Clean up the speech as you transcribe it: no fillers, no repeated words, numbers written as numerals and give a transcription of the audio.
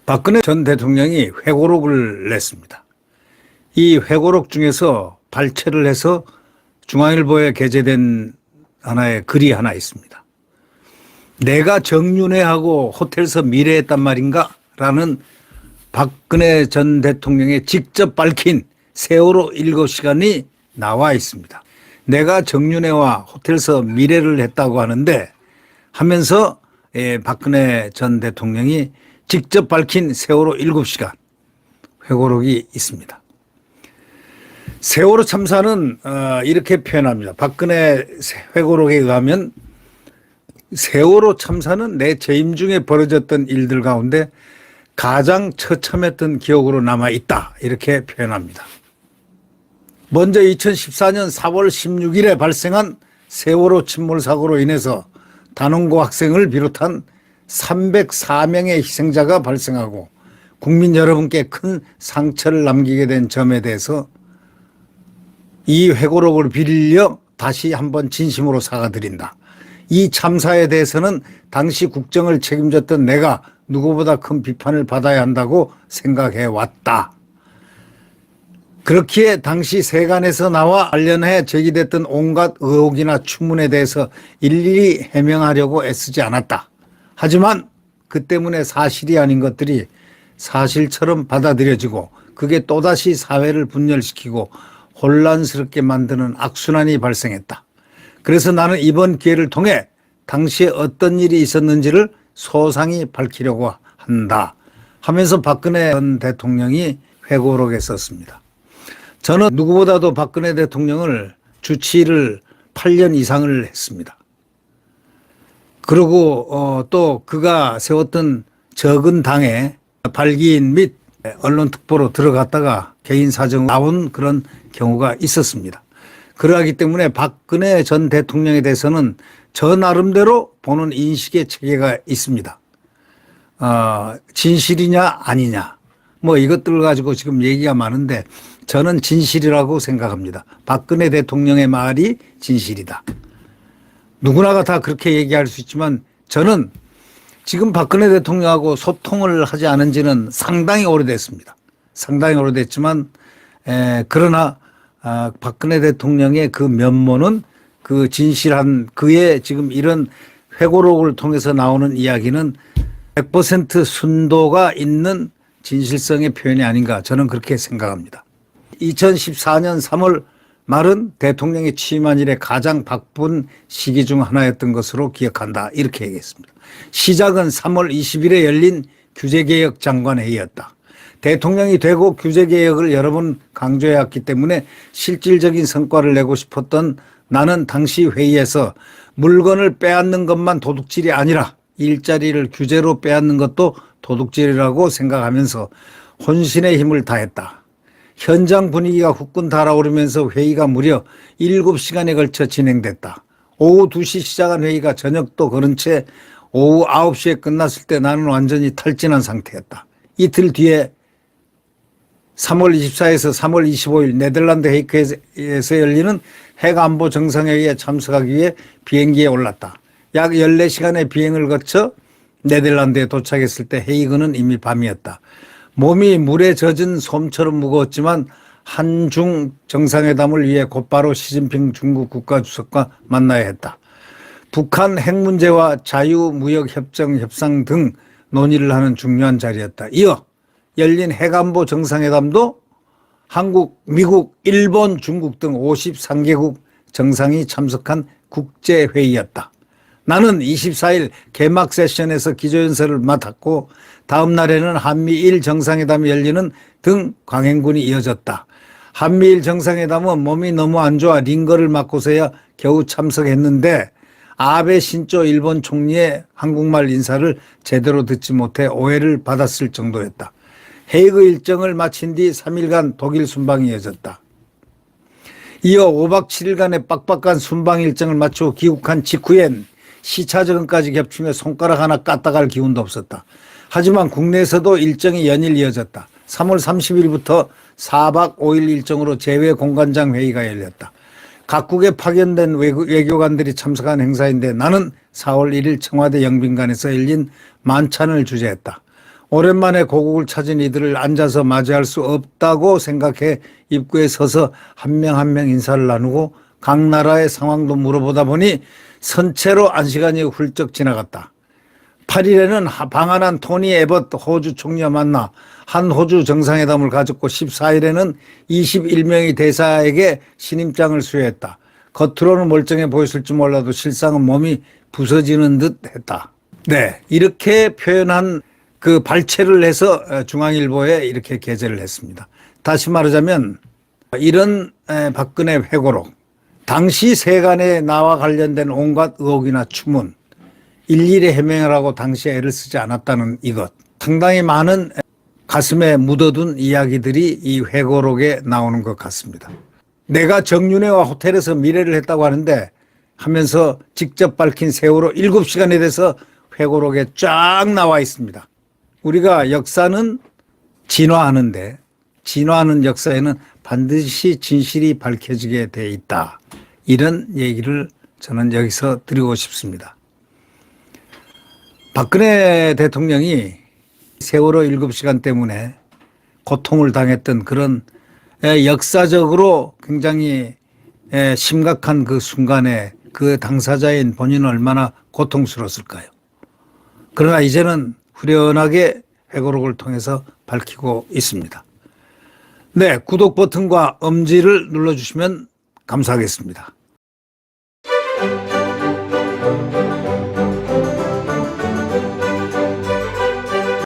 박근혜 전 대통령이 회고록을 냈습니다. 이 회고록 중에서 발췌를 해서 중앙일보에 게재된 하나의 글이 하나 있습니다. 내가 정윤회하고 호텔에서 미래했단 말인가? 라는 박근혜 전 대통령의 직접 밝힌 세월호 7시간이 나와 있습니다. 내가 정윤회와 호텔에서 미래를 했다고 하는데 하면서 박근혜 전 대통령이 직접 밝힌 세월호 7시간 회고록이 있습니다. 세월호 참사는 이렇게 표현합니다. 박근혜 회고록에 의하면 세월호 참사는 내 재임 중에 벌어졌던 일들 가운데 가장 처참했던 기억으로 남아있다. 이렇게 표현합니다. 먼저 2014년 4월 16일에 발생한 세월호 침몰 사고로 인해서 단원고 학생을 비롯한 304명의 희생자가 발생하고 국민 여러분께 큰 상처를 남기게 된 점에 대해서 이 회고록을 빌려 다시 한번 진심으로 사과드린다. 이 참사에 대해서는 당시 국정을 책임졌던 내가 누구보다 큰 비판을 받아야 한다고 생각해 왔다. 그렇기에 당시 세간에서 나와 관련해 제기됐던 온갖 의혹이나 추문에 대해서 일일이 해명하려고 애쓰지 않았다. 하지만 그 때문에 사실이 아닌 것들이 사실처럼 받아들여지고 그게 또다시 사회를 분열시키고 혼란스럽게 만드는 악순환이 발생했다. 그래서 나는 이번 기회를 통해 당시에 어떤 일이 있었는지를 소상히 밝히려고 한다 하면서 박근혜 전 대통령이 회고록에 썼습니다. 저는 누구보다도 박근혜 대통령을 주치의를 8년 이상을 했습니다. 그리고 또 그가 세웠던 적은 당에 발기인 및 언론특보로 들어갔다가 개인 사정 나온 그런 경우가 있었습니다. 그러하기 때문에 박근혜 전 대통령에 대해서는 저 나름대로 보는 인식의 체계가 있습니다. 진실이냐 아니냐 뭐 이것들 가지고 지금 얘기가 많은데 저는 진실이라고 생각합니다. 박근혜 대통령의 말이 진실이다. 누구나가 다 그렇게 얘기할 수 있지만 저는 지금 박근혜 대통령하고 소통을 하지 않은 지는 상당히 오래됐습니다. 상당히 오래됐지만 그러나 박근혜 대통령의 그 면모는 그 진실한 그의 지금 이런 회고록을 통해서 나오는 이야기는 100% 순도가 있는 진실성의 표현이 아닌가 저는 그렇게 생각합니다. 2014년 3월 말은 대통령이 취임한 이래 가장 바쁜 시기 중 하나였던 것으로 기억한다. 이렇게 얘기했습니다. 시작은 3월 20일에 열린 규제개혁 장관회의였다. 대통령이 되고 규제개혁을 여러 번 강조해왔기 때문에 실질적인 성과를 내고 싶었던 나는 당시 회의에서 물건을 빼앗는 것만 도둑질이 아니라 일자리를 규제로 빼앗는 것도 도둑질이라고 생각하면서 혼신의 힘을 다했다. 현장 분위기가 후끈 달아오르면서 회의가 무려 7시간에 걸쳐 진행됐다. 오후 2시 시작한 회의가 저녁도 거른 채 오후 9시에 끝났을 때 나는 완전히 탈진한 상태였다. 이틀 뒤에 3월 24일에서 3월 25일 네덜란드 헤이크에서 열리는 핵안보 정상회의에 참석하기 위해 비행기에 올랐다. 약 14시간의 비행을 거쳐 네덜란드에 도착했을 때 헤이그는 이미 밤이었다. 몸이 물에 젖은 솜처럼 무거웠지만 한중 정상회담을 위해 곧바로 시진핑 중국 국가주석과 만나야 했다. 북한 핵 문제와 자유무역협정 협상 등 논의를 하는 중요한 자리였다. 이어 열린 핵안보 정상회담도 한국, 미국, 일본, 중국 등 53개국 정상이 참석한 국제회의였다. 나는 24일 개막 세션에서 기조연설을 맡았고 다음 날에는 한미일 정상회담이 열리는 등 강행군이 이어졌다. 한미일 정상회담은 몸이 너무 안 좋아 링거를 맞고서야 겨우 참석했는데 아베 신조 일본 총리의 한국말 인사를 제대로 듣지 못해 오해를 받았을 정도였다. 헤이그 일정을 마친 뒤 3일간 독일 순방이 이어졌다. 이어 5박 7일간의 빡빡한 순방 일정을 마치고 귀국한 직후엔 시차 적응까지 겹치며 손가락 하나 까딱할 기운도 없었다. 하지만 국내에서도 일정이 연일 이어졌다. 3월 30일부터 4박 5일 일정으로 재외 공관장 회의가 열렸다. 각국에 파견된 외교관들이 참석한 행사인데 나는 4월 1일 청와대 영빈관에서 열린 만찬을 주재했다. 오랜만에 고국을 찾은 이들을 앉아서 맞이할 수 없다고 생각해 입구에 서서 한 명 한 명 인사를 나누고 각 나라의 상황도 물어보다 보니 선체로 1시간이 훌쩍 지나갔다. 8일에는 방한한 토니 에벗 호주 총리와 만나 한 호주 정상회담을 가졌고 14일에는 21명의 대사에게 신임장을 수여했다. 겉으로는 멀쩡해 보였을지 몰라도 실상은 몸이 부서지는 듯 했다. 네, 이렇게 표현한 그 발췌를 해서 중앙일보에 이렇게 게재를 했습니다. 다시 말하자면 이런 박근혜 회고록, 당시 세간에 나와 관련된 온갖 의혹이나 추문, 일일이 해명하라고 당시에 애를 쓰지 않았다는 이것, 상당히 많은 가슴에 묻어둔 이야기들이 이 회고록에 나오는 것 같습니다. 내가 정윤회와 호텔에서 미래를 했다고 하는데 하면서 직접 밝힌 세월호 7시간에 대해서 회고록에 쫙 나와 있습니다. 우리가 역사는 진화하는데 진화하는 역사에는 반드시 진실이 밝혀지게 돼 있다. 이런 얘기를 저는 여기서 드리고 싶습니다. 박근혜 대통령이 세월호 7시간 때문에 고통을 당했던 그런 역사적으로 굉장히 심각한 그 순간에 그 당사자인 본인은 얼마나 고통스러웠을까요? 그러나 이제는 후련하게 회고록을 통해서 밝히고 있습니다. 네, 구독 버튼과 엄지를 눌러주시면 감사하겠습니다.